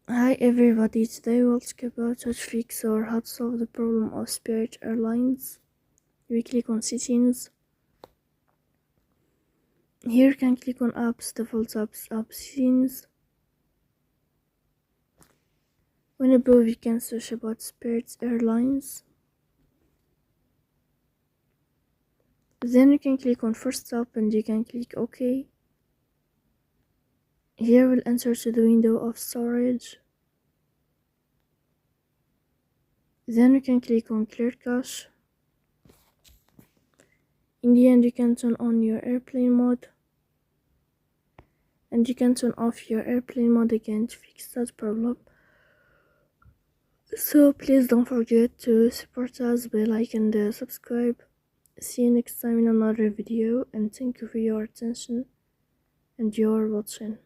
Hi everybody, today we'll talk about how to fix or how to solve the problem of Spirit Airlines. We click on settings. Here you can click on apps, default apps, app settings. When above you can search about Spirit Airlines. Then you can click on first app and you can click OK. Here we'll enter to the window of storage. Then you can click on clear cache. In the end you can turn on your airplane mode. And you can turn off your airplane mode again to fix that problem. So please don't forget to support us by like and subscribe. See you next time in another video, and thank you for your attention and your watching.